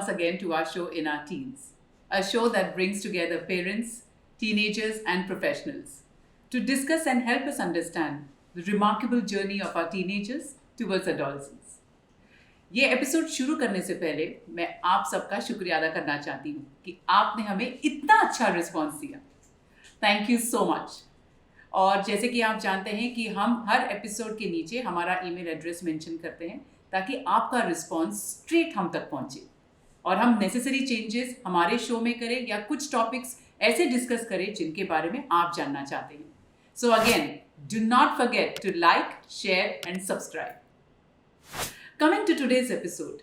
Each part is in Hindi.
once again to our show In Our Teens, a show that brings together parents, teenagers, and professionals to discuss and help us understand the remarkable journey of our teenagers towards adolescence. ये एपिसोड शुरू करने से पहले मैं आप सबका शुक्रिया अदा करना चाहती हूँ कि आपने हमें इतना अच्छा रिस्पॉन्स दिया। Thank you so much. और जैसे कि आप जानते हैं कि हम हर एपिसोड के नीचे हमारा ईमेल एड्रेस मेंशन करते हैं ताकि आपका रिस्पॉन्स स्ट्रेट हम तक पहुंचे और हम नेसेसरी चेंजेस हमारे शो में करें या कुछ टॉपिक्स ऐसे डिस्कस करें जिनके बारे में आप जानना चाहते हैं। So again, do not forget to like, share and subscribe. Coming to today's episode,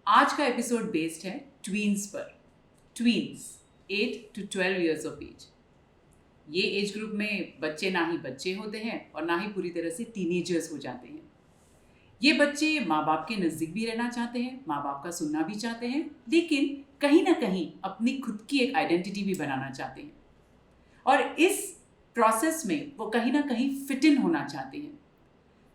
आज का एपिसोड बेस्ड है ट्वीन्स पर। Tweens 8 to 12 years of age। ये एज ग्रुप में बच्चे ना ही बच्चे होते हैं और ना ही पूरी तरह से टीनेजर्स हो जाते हैं। ये बच्चे माँ बाप के नज़दीक भी रहना चाहते हैं, माँ बाप का सुनना भी चाहते हैं, लेकिन कहीं ना कहीं अपनी खुद की एक आइडेंटिटी भी बनाना चाहते हैं और इस प्रोसेस में वो कहीं ना कहीं फिट इन होना चाहते हैं।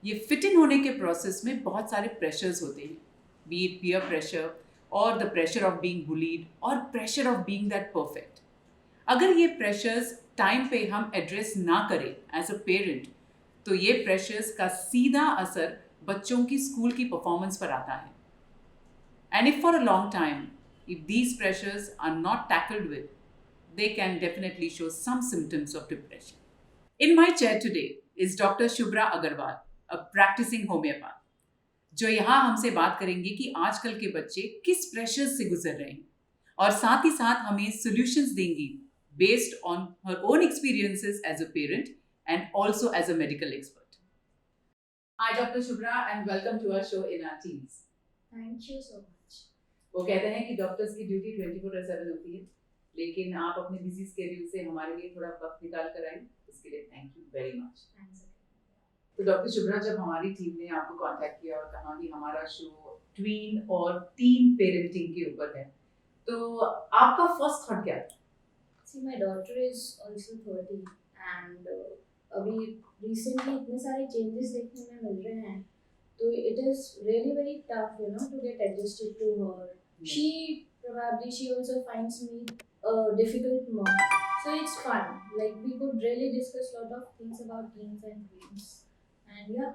ये फिट इन होने के प्रोसेस में बहुत सारे प्रेशर्स होते हैं, बी इट पीयर प्रेशर और the pressure of being bullied और pressure of being that perfect. अगर ये प्रेशर्स टाइम पे हम एड्रेस ना करें एज अ पेरेंट, तो ये प्रेशर्स का सीधा असर बच्चों की स्कूल की परफॉर्मेंस पर आता है। And if for a long time if these pressures are not tackled with, they can definitely show some symptoms of depression. In my chair today is Dr. Shubhra Agarwal, a practicing homeopath, जो यहाँ हमसे बात करेंगे कि आजकल के बच्चे किस प्रेशर्स से गुजर रहे हैं और साथ ही साथ हमें सॉल्यूशंस देंगी based on her own experiences as a parent and also as a medical expert. Hi Dr. Shubhra and welcome to our show In Our Teens. Thank you so much. वो कहते हैं कि डॉक्टर्स की ड्यूटी 24/7 होती है, लेकिन आप अपने बिजी स्केड्यूल से हमारे लिए थोड़ा वक्त निकाल कर आए, इसके लिए थैंक यू वेरी मच। तो डॉक्टर शुभ्रा, जब हमारी टीम ने आपको कांटेक्ट किया और कहा कि हमारा शो ट्वीन और टीन पेरेंटिंग के ऊपर है, तो आपका फर्स्ट थॉट क्या था? See, my daughter is also 30 and अभी recently इतने सारे changes देखने में मिल रहे हैं, तो it is really very tough, to get adjusted to her. Yeah. She also finds me a difficult mom. So it's fun. Like we could really discuss a lot of things about teens and tweens. And yeah,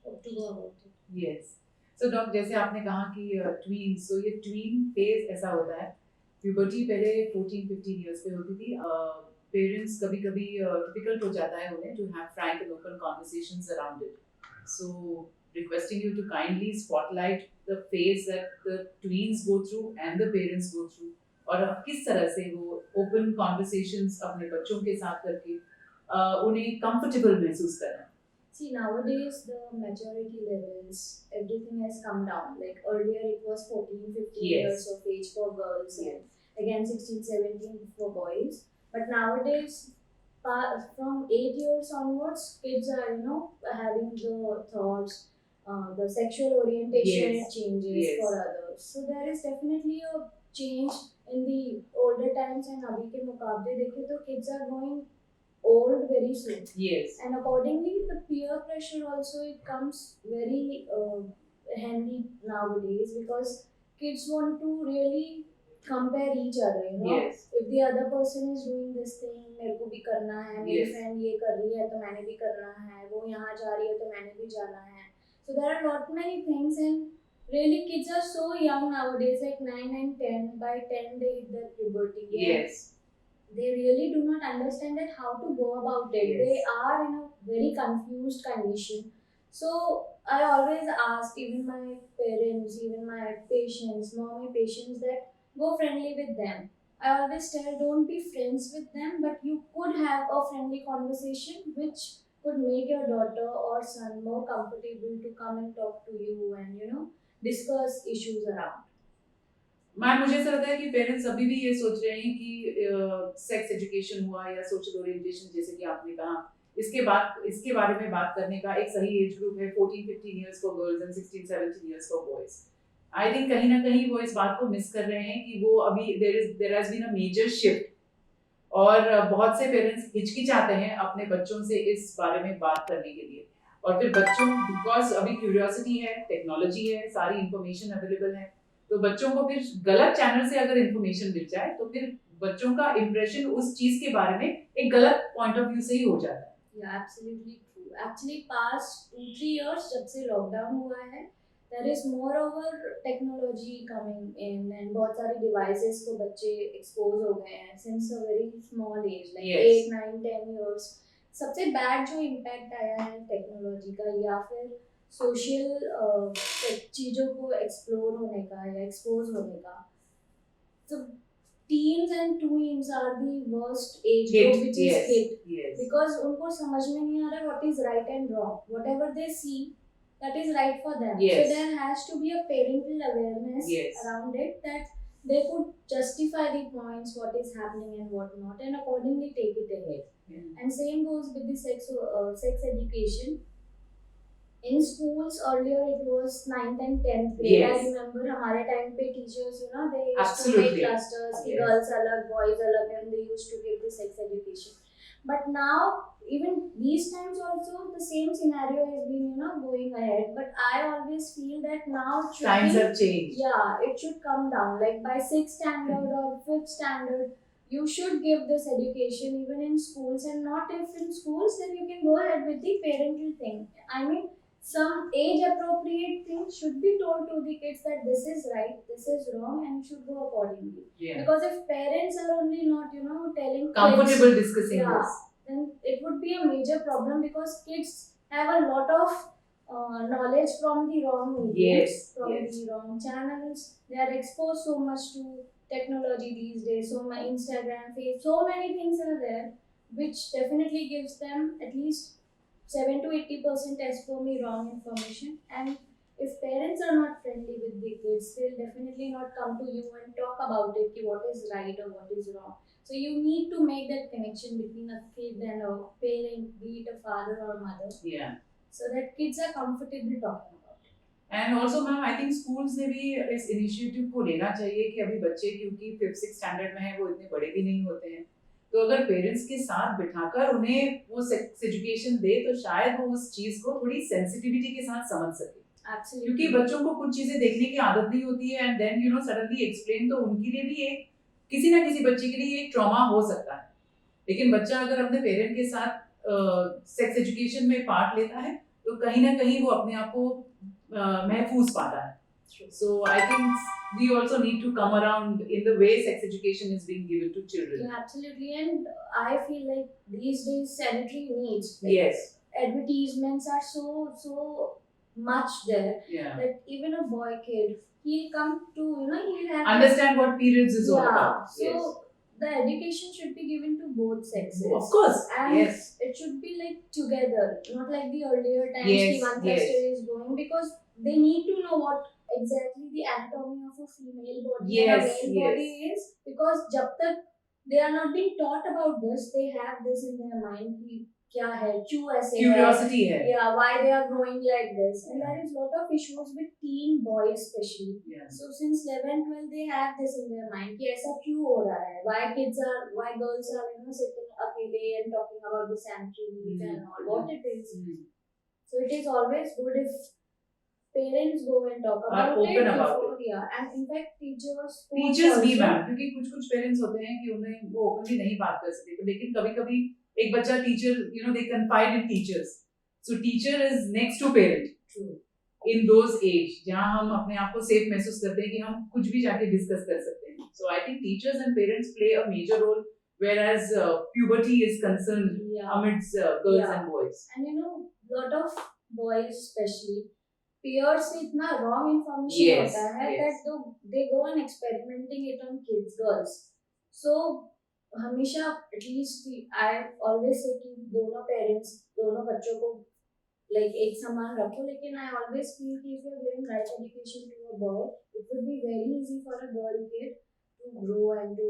hope to go about it. Yes. So doctor, जैसे आपने कहा कि ट्वीन्स, तो ये ट्वीन फेज ऐसा होता है, प्यूबर्टी पहले 14-15 इयर्स पे होती थी। पेरेंट्स कभी-कभी डिफिकल्ट हो जाता है उन्हें to have frank and open conversations around it. So requesting you to kindly spotlight the phase that the tweens go through and the parents go through, और किस तरह से वो open conversations अपने बच्चों के साथ करके उन्हें comfortable महसूस करना। See, nowadays the maturity levels, everything has come down. Like earlier it was 14-15 Yes. years of age for girls, Yes. and again 16-17 for boys. But nowadays, from 8 years onwards, kids are having the thoughts, the sexual orientation Yes. changes Yes. for others. So there is definitely a change in the older times, and अभी के मुकाबले देखें तो kids are going old very soon. Yes. And accordingly, the peer pressure also, it comes very handy nowadays, because kids want to really compare each other, Yes. If the other person is doing this thing, मेरे को भी करना है, मेरी Yes. friend ये कर रही है तो मैंने भी करना है, वो यहाँ जा रही है तो मैंने भी जाना है. So there are not many things, and really kids are so young nowadays, like 9 and 10. By 10 they hit their puberty. Yes. They really do not understand that how to go about it. Yes. They are in a very confused condition. So I always ask even my parents, even my patients, mommy patients, that go friendly with them. I always tell, don't be friends with them, but you could have a friendly conversation which could make your daughter or son more comfortable to come and talk to you and discuss issues around. Ma'am, मुझे ऐसा लगता है कि पेरेंट्स अभी भी ये सोच रहे हैं कि सेक्स एजुकेशन हुआ या सोशल ओरिएंटेशन, जैसे कि आपने कहा, इसके बारे में बात करने का एक सही एज ग्रुप है 14-15 years for girls and 16-17 years for boys. I think कहीं ना कहीं वो इस बात को मिस कर रहे हैं कि वो अभी there has been a major shift, और बहुत से पेरेंट्स हिचकिचाते हैं अपने बच्चों से इस बारे में बात करने के लिए, और फिर बच्चों, बिकॉज अभी क्यूरियोसिटी है, टेक्नोलॉजी है, सारी इंफॉर्मेशन अवेलेबल है, तो बच्चों को फिर गलत चैनल से अगर इंफॉर्मेशन मिल जाए तो फिर बच्चों का इम्प्रेशन उस चीज के बारे में एक गलत पॉइंट ऑफ व्यू से ही हो जाता है. Yeah, absolutely true. Actually, past 2-3 years जब से लॉकडाउन हुआ है, there is more over technology coming in and बहुत सारे devices को बच्चे expose हो गए हैं since a very small age, like Yes. 8, 9, 10 years. सबसे bad जो impact आया है टेक्नोलॉजी का या फिर सोशल चीज़ों को एक्सप्लोर होने का या एक्सपोज होने का, तो teens and tweens are the worst age Hit, group which is yes, hit yes. because उनको समझ में नहीं आ रहा what is right and wrong. Whatever they see, that is right for them. Yes. So there has to be a parental awareness Yes. around it that they could justify the points, what is happening and what not, and accordingly take it ahead. Yeah. And same goes with the sex education. In schools earlier it was 9th and 10th grade. Yes. I remember हमारे time पे teachers, you know, they used Absolutely. to make clusters, कि Yes. girls अलग, boys अलग, and they used to give the sex education. But now, even these times also, the same scenario has been, you know, going ahead. But I always feel that now it should Times be, have changed. yeah, it should come down. Like by 6th standard or 5th standard, you should give this education even in schools, and not if in schools, then you can go ahead with the parental thing. I mean, some age appropriate things should be told to the kids that this is right, this is wrong, and you should go accordingly. Yeah. Because if parents are only not, you know, telling Comfortable kids, discussing yeah, this. then it would be a major problem because kids have a lot of knowledge from the wrong media, Yes, from yes. the wrong channels. They are exposed so much to technology these days. So my Instagram, Facebook, so many things are there, which definitely gives them at least 7 to 80% as per me wrong information. And if parents are not friendly with the kids, they'll definitely not come to you and talk about it, ki what is right or what is wrong. So you need to make that connection between a kid and a parent, be it a father or mother, Yeah. so that kids are comfortable talking about it. And also ma'am I think schools ने भी इस इनिशिएटिव को लेना चाहिए कि अभी बच्चे क्योंकि 5th 6th स्टैंडर्ड में हैं, वो इतने बड़े भी नहीं होते हैं, तो अगर पेरेंट्स के साथ बिठाकर उन्हें वो सेक्स एजुकेशन दे तो शायद वो उस चीज को थोड़ी सेंसिटिविटी के साथ समझ सके. Absolutely. क्योंकि बच्चों को कुछ चीजें देखने की आदत नहीं होती है and then you know suddenly explain, तो उनके लिए भी एक किसी ना किसी बच्चे के लिए एक ट्रॉमा हो सकता है. लेकिन बच्चा अगर अपने पेरेंट के साथ सेक्स एजुकेशन में पार्ट लेता है तो कहीं ना कहीं वो अपने आप को महफूज पाता है. So I think we also need to come around in the way sex education is being given to children. Yeah, absolutely. And I feel like these days sanitary needs, like Yes. advertisements are so much there Yeah. that even a boy kid, he'll come to, you know, he'll have Understand what periods is all yeah. about. So Yes. the education should be given to both sexes. Of course. And Yes. it should be like together, not like the earlier times Yes, the one yes. cluster is going, because they need to know what exactly the anatomy of a female body Yes, and a male yes. body is, because jab tak they are not being taught about this, they have this in their mind ki kya hai, kyun aise hai, Curiosity है. yeah, why they are growing like this, and there is lot of issues with teen boys especially. Yeah. So since 11, 12 they have this in their mind कि ऐसा क्यों हो रहा है, why girls are, you know, sitting अकेले and talking about the sanitary needs and all, what it is. So it is always good if parents go and talk about open it about before, yeah, and in fact teachers भी also, मैम, क्योंकि कुछ पेरेंट्स होते हैं कि उन्हें वो ओपनली नहीं बात कर सकते, लेकिन कभी-कभी एक बच्चा teacher you know they confide in teachers, so teacher is next to parent in those age जहां हम अपने आप को सेफ महसूस करते हैं कि हम कुछ भी जाके डिस्कस कर सकते हैं. So I think teachers and parents play a major role whereas puberty is concerned yeah. amidst girls Yeah. and boys. And you know, lot of boys especially peers से इतना wrong information Yes, होता है yes. that they go and experimenting it on kids, girls. So हमेशा at least I always say कि दोनों parents दोनों बच्चों को like एक समान रखो, लेकिन I always feel कि if you're giving right education to a boy, it would be very easy for a girl kid to grow and to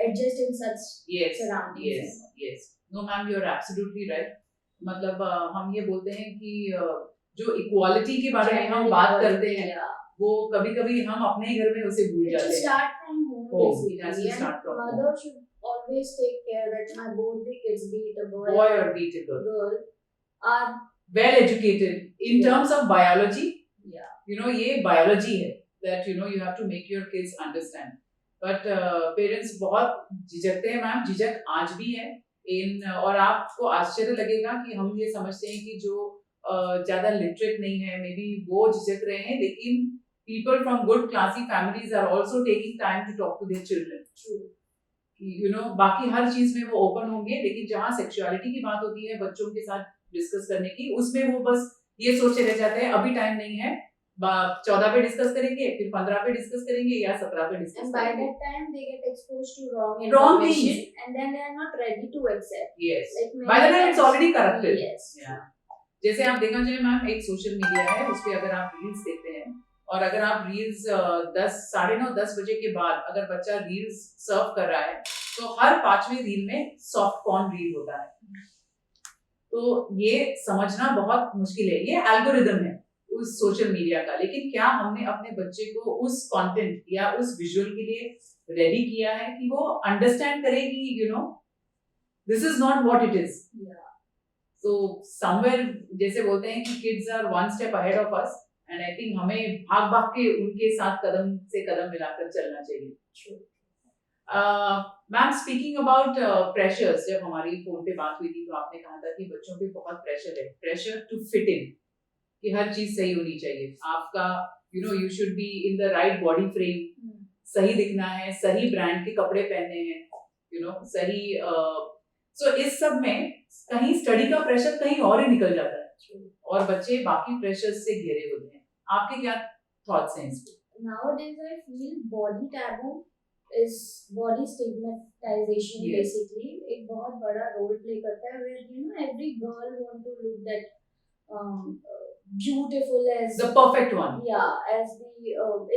adjust in such Yes, surroundings. yes. No ma'am, you're absolutely right. मतलब हम ये बोलते हैं कि जो इक्वालिटी के बारे में हम बात करते हैं, yeah. वो कभी-कभी हम अपने ही घर में उसे भूल It should जाते हैं. start from home, Home. It has basically. to start from And mother should always take care that my both the kids, be it a boy Boy or be it a girl, girl, are well educated in Yeah. terms of biology. yeah You know, ये biology है. that you have to make your kids understand. But parents बहुत झिझकते हैं मैम, झिझक आज भी है इन, और आपको आश्चर्य लगेगा कि हम ये समझते हैं कि जो ज्यादा लिटरेट नहीं है मे बी वो झिझक रहे हैं, लेकिन people from good classy families are also taking time to talk to their children. True. बाकी हर चीज में वो ओपन होंगे, लेकिन जहाँ सेक्सुअलिटी की बात होती है बच्चों के साथ डिस्कस करने की, उसमें वो बस ये सोचते रह जाते हैं अभी टाइम नहीं है, 14 पे डिस्कस करेंगे, फिर 15 पे डिस्कस करेंगे या 17 पे discuss And by that time they get exposed to wrong Wrong information, things. and then they are not ready to accept. Yes. Like By the many time it's times- already corrupted. Yes. Yeah. जैसे आप देखा जाए मैम, एक सोशल मीडिया है, उस पे अगर आप रील्स देखते हैं और अगर आप रील्स 9:30-10 बजे के बाद अगर बच्चा रील्स सर्व कर रहा है तो हर 5वें रील में सॉफ्ट पॉर्न रील होता है। तो ये समझना बहुत मुश्किल है, ये एल्गोरिदम है उस सोशल मीडिया का, लेकिन क्या हमने अपने बच्चे को उस कंटेंट या उस विजुअल के लिए रेडी किया है कि वो अंडरस्टैंड करे कि this is not what it is. So somewhere जैसे बोलते हैं कि kids are one step ahead of us, and I think हमें भाग भाग के उनके साथ कदम से कदम मिलाकर चलना चाहिए। मैम, स्पीकिंग अबाउट प्रेशर्स, जब हमारी फोन पे बात हुई थी तो आपने कहा था कि बच्चों पे बहुत प्रेशर है, प्रेशर टू फिट इन, कि हर चीज सही होनी चाहिए आपका, you should be in the right body frame, सही दिखना है, सही ब्रांड के कपड़े पहनने हैं, सही सो इस सब में कहीं स्टडी का प्रेशर कहीं और ही निकल जाता है और बच्चे बाकी प्रेशर्स से घिरे होते हैं। आपके क्या थॉट्स हैं इस पे? Nowadays I feel body taboo is body stigmatization. Yes. Basically एक बहुत बड़ा रोल प्ले करता है, where every girl want to look that beautiful as The perfect one. Yeah, as the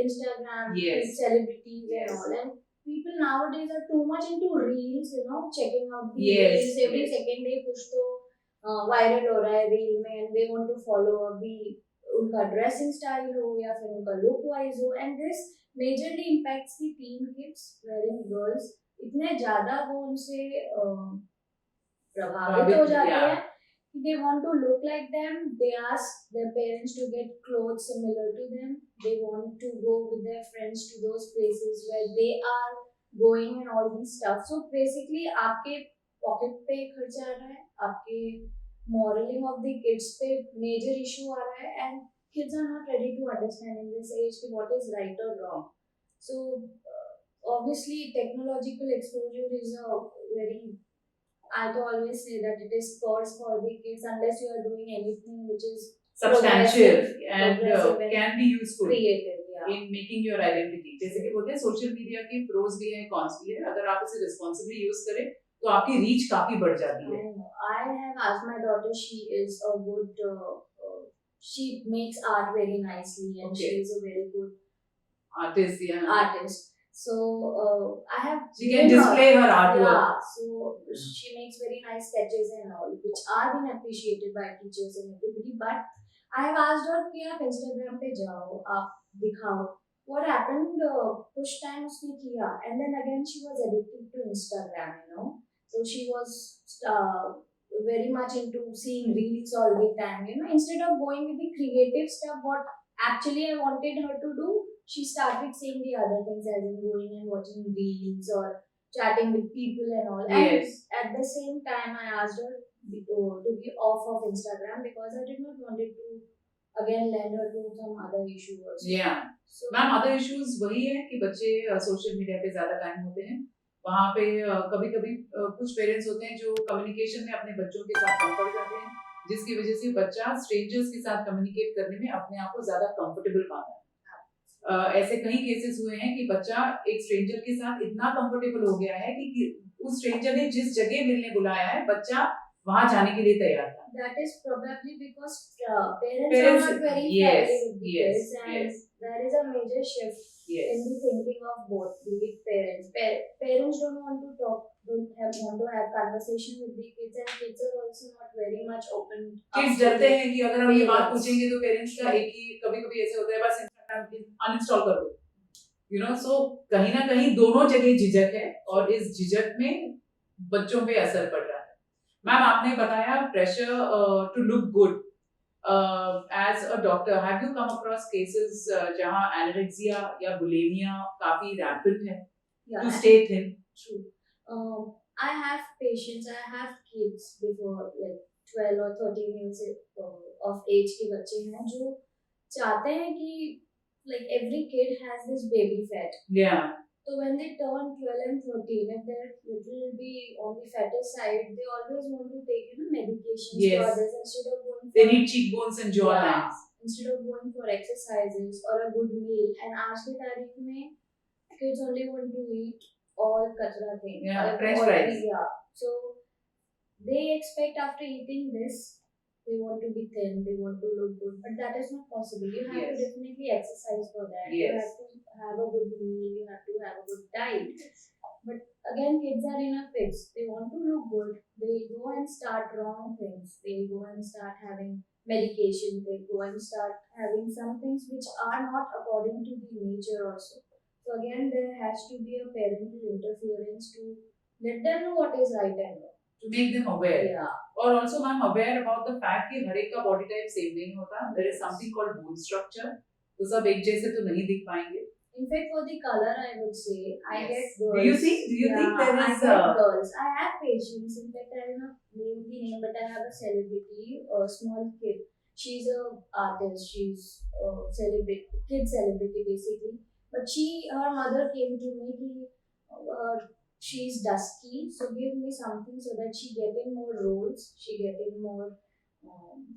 Instagram Yes. celebrities Yes. and all, and people nowadays are too much into reels, checking out the Yes, reels every yes. second day, कुछ तो वायरल हो रहा है रील में, and they want to follow अभी उनका ड्रेसिंग स्टाइल हो या फिर उनका लुक वाइज हो, and this majorly impacts the tin kids wearing girls. इतने ज्यादा वो उनसे प्रभावित हो जाते yeah. हैं कि they want to look like them, they ask their parents to get clothes similar to them, they want to go with their friends to those places where they are going and all these stuff. So basically आपके पॉकेट पे खर्चा आ रहा है, आपके moraling of the kids पे major issue आ रहा है, and kids are not ready to understand in this age what is right or wrong. So obviously technological exposure is a very, I always say that it is cause for the kids unless you are doing anything which is substantial and progressive and can be useful creative. Yeah. in making your identity. जैसे कि बोलते हैं सोशल मीडिया के प्रोज भी हैं, कॉन्स भी है, अगर आप उसे रिस्पॉन्सिबली यूज करें तो आपकी रीच काफी बढ़ जाती है। I have asked my daughter, she is a good she makes art very nicely, and Okay. she is a very good Artist, yeah. artist. So I have She can display her artwork. Yeah, so she makes very nice sketches and all, which are being appreciated by teachers and everybody. But I have asked her कि आप Instagram पे जाओ, आप दिखाओ. What happened? Kuch time उसने किया, and then again she was addicted to Instagram. So she was very much into seeing reels all the time. Instead of going with the creative stuff, what actually I wanted her to do, she started saying the other things, as in going and watching reels or chatting with people and all. Yes. And at the same time, I asked her to be off of Instagram because I did not want it to again lend her to some other issue also. Yeah. So ma'am, other issues वही है कि बच्चे सोशल मीडिया पे ज्यादा टाइम होते हैं, वहाँ पे कभी कभी कुछ पेरेंट्स होते हैं जो कम्युनिकेशन में अपने बच्चों के साथ कम पड़ जाते हैं, जिसकी वजह से बच्चा स्ट्रेंजर्स के साथ कम्युनिकेट करने में अपने आप को ज्यादा कंफर्टेबल पाता है। ऐसे कई केसेस हुए हैं कि बच्चा एक स्ट्रेंजर के साथ इतना कंफर्टेबल हो गया है कि उस स्ट्रेंजर ने जिस जगह मिलने बुलाया है बच्चा वहां जाने के लिए तैयार था। that is probably because parents are not very yes, friendly with the yes, kids, and yes. there is a major shift Yes. in the thinking of both, be it parents. Parents don't want to talk, want to have conversation with the kids, and kids are also not very much open. Kids डरते हैं कि अगर हम ये बात Parents. पूछेंगे तो पेरेंट्स का एक ही, कभी कभी ऐसे होता है बस इंस्टाग्राम अनइंस्टॉल कर दो, सो कहीं ना कहीं दोनों जगह झिझक है और इस झिझक में बच्चों पे असर पड़ रहा है। मैम, आपने बताया pressure to look good, As a doctor, have you come across cases जहाँ anorexia या bulimia काफी rampant है Yeah, to stay thin? true. I have patients, I have kids before like 12 or 13 years of age के बच्चे हैं जो चाहते हैं कि like every kid has this baby fat. Yeah. So when they turn 12 and 13, if they're little be on the fatter side, they always want to take medications Yes. for this instead of going They for need cheekbones and jawlines. instead of going for exercises or a good meal. And आज की तारीख में kids only want to eat all kachra things. Yeah, French fries. Yeah. So they expect after eating this, they want to be thin, they want to look good, but that is not possible. You have to Yes. definitely exercise for that. You Yes. have to have a good meal, you have to have a good diet. But again, kids are in a fix. They want to look good. They go and start wrong things. They go and start having medication. They go and start having some things which are not according to the nature also. So again, there has to be a parental interference to let them know what is right and wrong. To make them aware. Yeah. और also I'm aware about the fact कि हर एक का body type same नहीं होता. There is something called bone structure. तो सब एक जैसे तो नहीं दिख पाएंगे. In fact, for the color, I would say I Yes. get girls. Do you think there is? I get girls. I have patients. In fact, I will not name the name, but I have a celebrity, a small kid. She's a artist. She's a celebrity, kid celebrity basically. But her mother came to me. She's dusky, so give me something so that she getting more roles, she getting more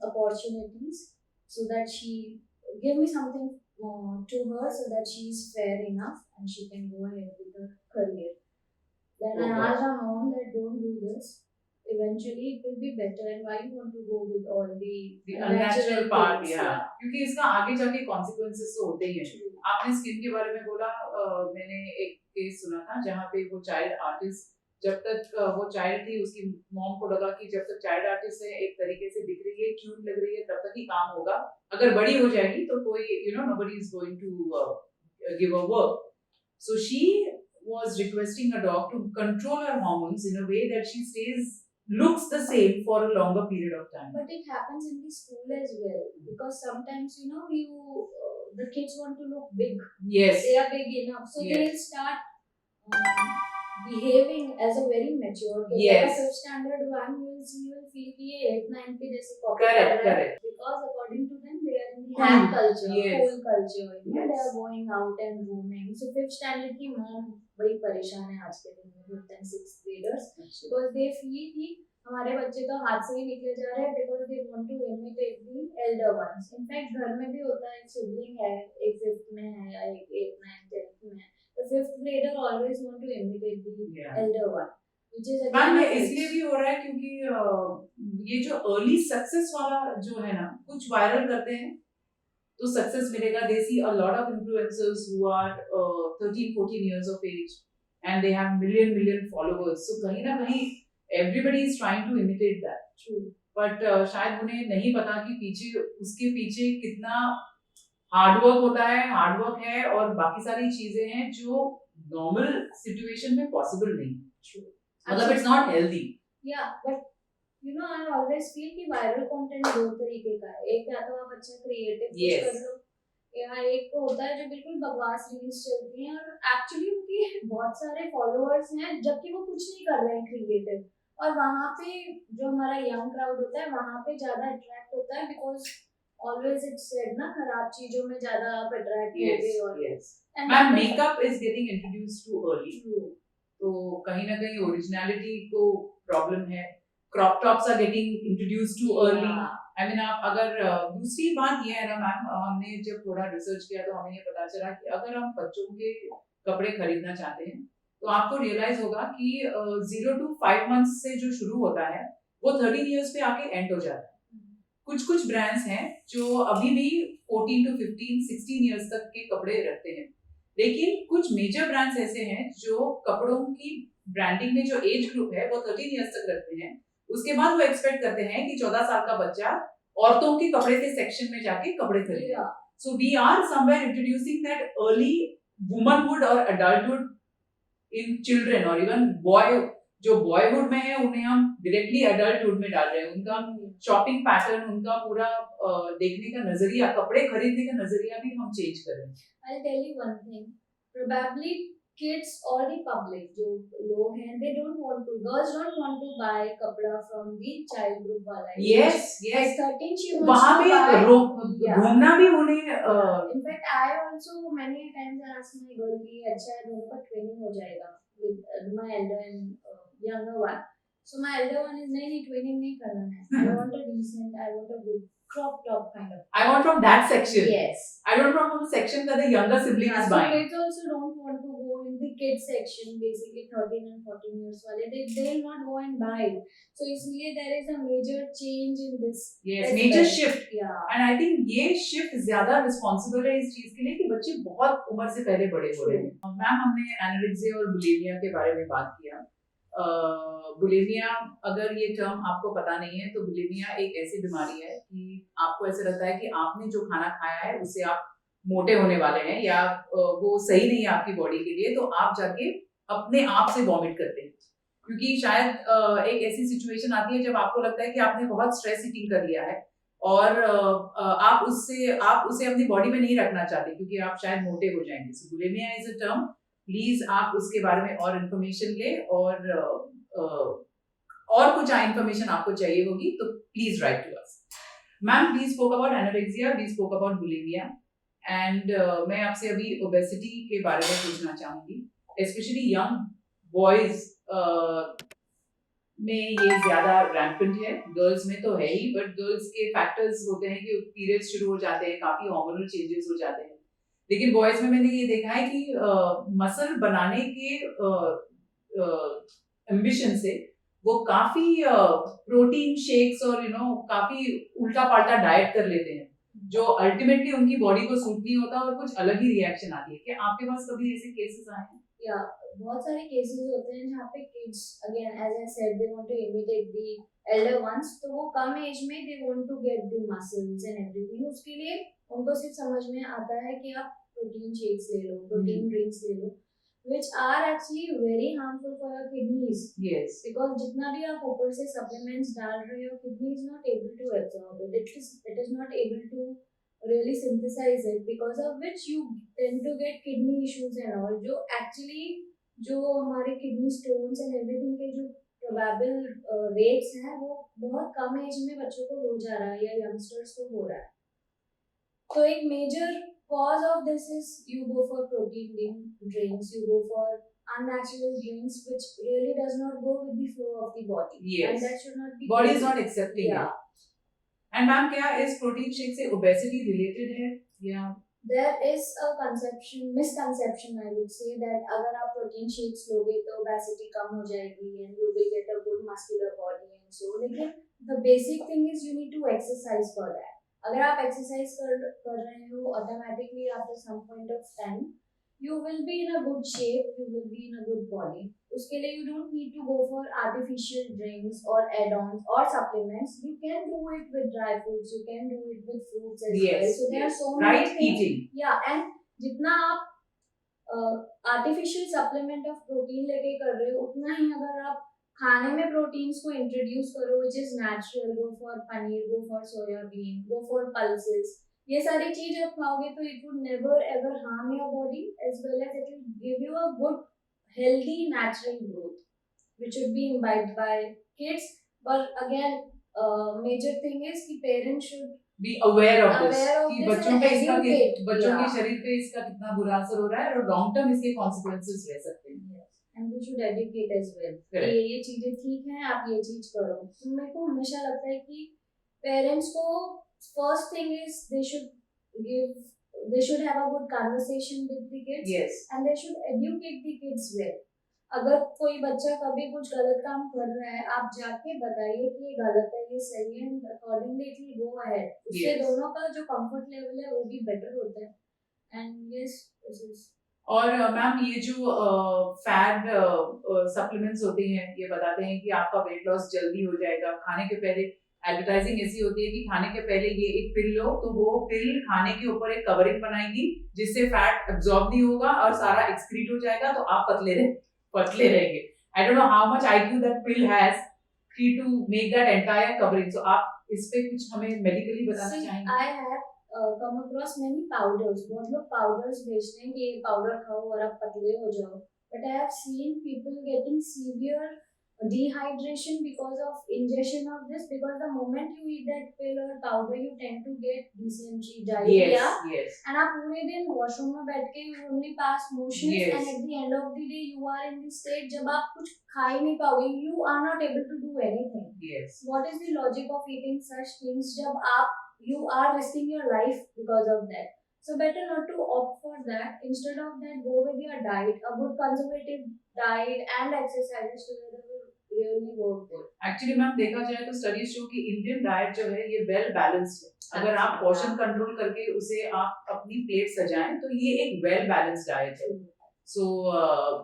opportunities, so that she give me something to her so that she is fair enough and she can go ahead with her career. Then I asked her mom that don't do this. Eventually it will be better, and why you want to go with all the unnatural part? things? Yeah. क्योंकि इसका आगे जाके consequences तो होते ही हैं. आपने स्किन के बारे में बोला, मैंने एक केस सुना था जहाँ पे वो चाइल्ड आर्टिस्ट, जब तक वो चाइल्ड थी उसकी मॉम को लगा कि जब तक चाइल्ड आर्टिस्ट है एक तरीके से दिख रही है, क्यूट लग रही है, तब तक ही काम होगा. अगर बड़ी हो जाएगी तो कोई nobody is going to give her work. So she was requesting her dog to control her hormones in a way that she looks the same for a longer period of time. But it happens in the school as well, because sometimes the kids want to look big. Yes. They are big enough, so Yes. they'll start behaving as a very mature kid. Yes. Like a 5th standard one, you will feel कि ये 8th 9th के जैसे copy Correct, कर रहा है. correct. Because according to them, they are in the Cool. hack culture, Yes. cool culture. Yes. They are going out and roaming. So 5th standard की mom बड़ी परेशान है आज के दिन में 5th and 6th graders, because they feel कि हमारे बच्चे तो हाथ से ही निकले जा रहे हैं, because they want to imitate the elder ones. In fact, घर में भी होता है, एक sibling है, एक 5th में है या एक 8th 9th 10th में है. The 5th grader always want to imitate the elder one, which is again इसलिए भी हो रहा है क्योंकि ये जो early success वाला जो है ना, कुछ वायरल करते हैं तो सक्सेस मिलेगा. They see a lot of influencers who are 13-14 years of age and they have million followers. So कहीं ना कहीं everybody is trying to imitate that. True. But शायद उन्हें नहीं पता कि उसके पीछे कितना हार्डवर्क होता है, हार्डवर्क है और बाकी सारी चीजें हैं जो नॉर्मल सिचुएशन में पॉसिबल नहीं. मतलब it's not healthy. Yeah, but I always feel कि वायरल कंटेंट दो तरीके का है. एक या तो आप अच्छा क्रिएटिव कुछ कर लो, या एक होता है जो बिल्कुल बकवास रील्स चलती हैं और एक्चुअली उनकी बहुत सारे फॉलोअर्स हैं जबकि वो कुछ नहीं कर रहे हैं क्रिएटिव, और वहाँ पे जो हमारा यंग क्राउड होता है वहाँ पे ज्यादा अट्रैक्ट होता है, बिकॉज ऑलवेज इट्स सेड ना खराब चीजों में ज्यादा आप अट्रैक्ट होगे. और ma'am makeup is getting introduced too early, तो कहीं ना कहीं ओरिजिनलिटी को प्रॉब्लम है. Crop tops are getting introduced too early. I mean आप अगर दूसरी बात ये है ना मैम, हमने जब थोड़ा रिसर्च किया तो हमें ये पता चला कि अगर हम बच्चों के कपड़े खरीदना चाहते हैं तो आपको रियलाइज होगा कि 0 to 5 months से जो शुरू होता है वो 13 years पे आके एंड हो जाता है. कुछ ब्रांड्स हैं जो अभी भी 14 to 15, 16 years तक के कपड़े रखते हैं, लेकिन कुछ मेजर ब्रांड्स ऐसे हैं जो कपड़ों की ब्रांडिंग में जो एज ग्रुप है वो 13 years तक रखते हैं. उसके बाद वो एक्सपेक्ट करते हैं कि 14 साल का बच्चा औरतों के कपड़े के सेक्शन में जाके कपड़े खरीदेगा. So we are somewhere introducing that early womanhood और अडल्टहुड इन चिल्ड्रन, और इवन जो बॉयहुड में है उन्हें हम डायरेक्टली अडल्टहुड में डाल रहे हैं. उनका शॉपिंग पैटर्न, उनका पूरा देखने का नजरिया, कपड़े खरीदने का नजरिया भी हम चेंज करें. I'll tell you one thing. Probably kids or the public, जो लोग हैं, they don't want to. Girls don't want to buy कपड़ा from the child group वाला. Yes, yes. At 13 she wants वहाँ to पे buy. Yeah. घूमना भी उन्हें In fact, I also many times ask my girl कि अच्छा है दोनों का training हो जाएगा with my elder and younger one. So my elder one is नहीं training नहीं करना है. I want a decent, I want a good crop top kind of. I want from that section. Yes. I don't want from the section that the younger sibling is So buying. kids also don't want to go in the kids section, basically 13 and 14 years वाले. They'll not go and buy it. So इसलिए there is a major change in this. Yes, major shift. Yeah. And I think ये shift ज्यादा responsible है इस चीज के लिए कि बच्चे बहुत उम्र से पहले बड़े हो रहे हैं. मैम, हमने एनोरेक्सिया और बुलिमिया के बारे में बात किया. बुलिमिया, अगर ये टर्म आपको पता नहीं है तो बुलिमिया एक ऐसी बीमारी है कि आपको ऐसा लगता है कि आपने जो खाना खाया है उससे आप मोटे होने वाले हैं या वो सही नहीं है आपकी बॉडी के लिए, तो आप जाके अपने आप से वॉमिट करते हैं. क्योंकि शायद एक ऐसी सिचुएशन आती है जब आपको लगता है कि आपने बहुत स्ट्रेस ईटिंग कर लिया है और आप उसे अपनी बॉडी में नहीं रखना चाहते क्योंकि आप शायद मोटे हो जाएंगे. So bulimia is a term. Please आप उसके बारे में और इन्फॉर्मेशन ले और कुछ इन्फॉर्मेशन आपको चाहिए होगी तो please write to us. Ma'am, we spoke about anorexia, we spoke about bulimia and मैं आपसे अभी ओबेसिटी के बारे में पूछना चाहूंगी. स्पेशली यंग बॉयज में ये ज्यादा रैम्पेंट है. गर्ल्स में तो है ही, बट गर्ल्स के फैक्टर्स होते हैं कि पीरियड्स शुरू हो जाते हैं, काफी हार्मोनल चेंजेस हो जाते हैं. लेकिन बॉयज में मैंने ये देखा है कि मसल बनाने के एम्बिशन से वो काफी प्रोटीन शेक्स और काफी उल्टा पाल्टा डाइट कर लेते हैं जो अल्टीमेटली उनकी बॉडी को सूट नहीं होता और कुछ अलग ही रिएक्शन आती है. क्या आपके पास कभी ऐसे केसेस आए हैं? या बहुत सारे केसेस होते हैं जहाँ पे kids, again as I said, they want to imitate the elder ones. तो वो कम एज में they want to get the muscles and everything. उसके लिए उनको सिर्फ समझ में आता है कि आप प्रोटीन शेक्स ले लो, प्रोटीन ड्रिंक्स ले लो, which are actually very harmful for your kidneys. Yes. Because जितना भी आप ऊपर से supplements डाल रहे हो, kidney is not able to absorb it. It is not able to really synthesize it, because of which you tend to get kidney issues and all. जो actually जो हमारे kidney stones and everything के जो probable rates हैं वो बहुत कम एज में बच्चों को हो जा रहा है या youngsters को हो रहा है. तो एक major cause of this is you go for protein drinks, you go for unnatural drinks which really does not go with the flow of the body. Yes. And that should not be. Body is not accepting yeah. it. And ma'am, क्या इस protein shake से obesity related है या? There is a misconception I would say that अगर आप protein shakes लोगे तो obesity कम हो जाएगी and you will get a good muscular body and so. लेकिन the basic thing is you need to exercise for that. अगर आप एक्सरसाइज कर रहे हो automatically after some point of time you will be in a good shape, you will be in a good body. उसके लिए you don't need to go for artificial drinks or add-ons or supplements. You can do it with dry foods, you can do it with fruits as well. So there are so many things. Eating. Yeah, and जितना आप artificial supplement of protein लेके कर रहे हो उतना ही अगर आप खाने में प्रोटीन्स को इंट्रोड्यूस करो which is natural, go for paneer, go for soybean, go for pulses. ये सारी चीज आप खाओगे तो it would never ever harm your body as well as it will give you a good healthy natural growth which should be imbibed by kids. But again major thing is कि parents should be aware of this कि बच्चों के शरीर पे इसका कितना बुरा असर हो रहा है और लॉन्ग टर्म इसके कॉन्सिक्वेंसेस रह सकते हैं. And they should educate as well. ये चीजें ठीक हैं, आप ये चीज करो. तो मेरे को हमेशा लगता है कि पेरेंट्स को first thing is they should have a good conversation with the kids. Yes. And they should educate the kids well. अगर कोई बच्चा कभी कुछ गलत काम कर रहा है आप जाके बताइए कि ये गलत है, ये सही है, and accordingly it will go ahead. उससे दोनों का जो comfort level है वो भी better होता है. And yes, this is. और मैम ये जो फैट सप्लीमेंट्स होते हैं ये बताते हैं कि आपका वेट लॉस जल्दी हो जाएगा. खाने के पहले एडवर्टाइजिंग ऐसी होती है कि खाने के पहले ये एक पिल लो तो वो पिल खाने के ऊपर एक कवरिंग बनाएगी जिससे फैट एब्जॉर्ब नहीं होगा और सारा एक्सक्रीट हो जाएगा तो आप पतले रहेंगे. I don't know how much IQ that pill has to make that entire covering. So आप इस पे कुछ हमें मेडिकली बताना See, चाहेंगे? I have come across many powders. बहुत लोग powders बेचते हैं कि ये powder खाओ और आप पतले हो जाओ. But I have seen people getting severe dehydration because of ingestion of this. Because the moment you eat that pill or powder, you tend to get dysentery, diarrhea. Yes. And आप पूरे दिन वॉशरूम में बैठ के you only pass motions. Yes. And at the end of the day, you are in the state जब आप कुछ खा ही नहीं पाओगे. You are not able to do anything. Yes. What is the logic of eating such things जब आप you are risking your life because of that. So better not to opt for that. Instead of that, go with your diet. A good conservative diet and exercises together will really work good. Actually ma'am देखा जाए तो स्टडीज शो कि इंडियन डाइट जो है ये वेल बैलेंस्ड है. अगर आप पोर्शन कंट्रोल करके उसे आप अपनी प्लेट सजाएं तो ये एक वेल बैलेंस्ड डाइट है. सो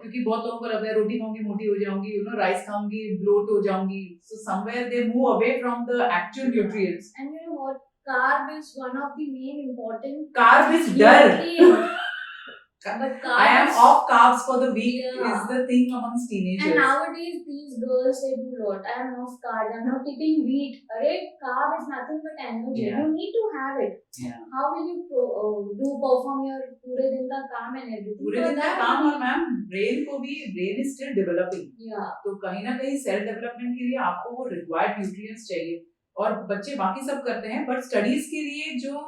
क्योंकि बहुत लोगों को लगता है रोटी खाऊंगी मोटी हो जाऊंगी, यू नो राइस खाऊंगी ब्लोट हो जाऊंगी. So somewhere they move away from the actual nutrients. And you know what? Carb is one of the main important. Carb is dull. But carbs, I am off carbs for the week Yeah. is the thing amongst teenagers. And nowadays these girls they do lot. I am off carbs. I'm not eating wheat. Alright, carb is nothing but energy. Yeah. You need to have it. Yeah. How will you perform your पूरे दिन का काम and everything? पूरे दिन का काम और ma'am brain is still developing. Yeah. तो कहीं ना कहीं सेल्फ डेवलपमेंट के लिए आपको वो रिक्वायर्ड न्यूट्रिएंट्स चाहिए. और बच्चे बाकी सब करते हैं बट स्टडीज के लिए जो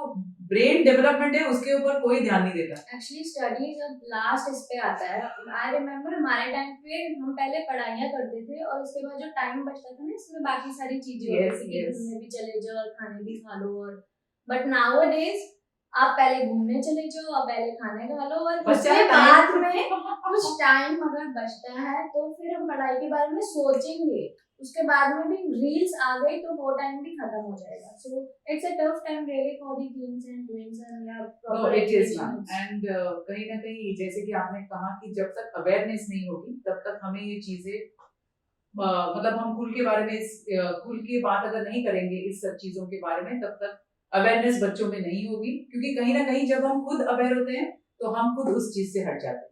ब्रेन डेवलपमेंट है उसके ऊपर कोई ध्यान नहीं देता. एक्चुअली स्टडीज अब लास्ट इस पे आता है. आई रिमेम्बर हमारे टाइम पे हम पहले पढ़ाइयाँ करते थे और उसके बाद जो टाइम बचता था ना इसमें बाकी सारी चीजें होती थी कि घूमने भी चले जाओ और खाने भी खा लो. और बट नाउअडेज आप पहले घूमने चले जाओ और पहले खाने खा लो और उसके बाद में कुछ टाइम अगर बचता है तो फिर हम पढ़ाई के बारे में सोचेंगे. उसके बाद में भी रील्स आ गई तो वो टाइम भी खत्म हो जाएगा. So it's a tough time really for the teens and twins and या प्रॉपर एजुकेशन. एंड कहीं ना कहीं जैसे कि आपने कहा कि जब तक अवेयरनेस नहीं होगी तब तक हमें ये चीजें मतलब हम खुल के बारे में खुल के बात अगर नहीं करेंगे इस सब चीजों के बारे में तब तक अवेयरनेस बच्चों में नहीं होगी. क्योंकि कहीं ना कहीं जब हम खुद अवेयर होते हैं तो हम खुद उस चीज से हट जाते हैं.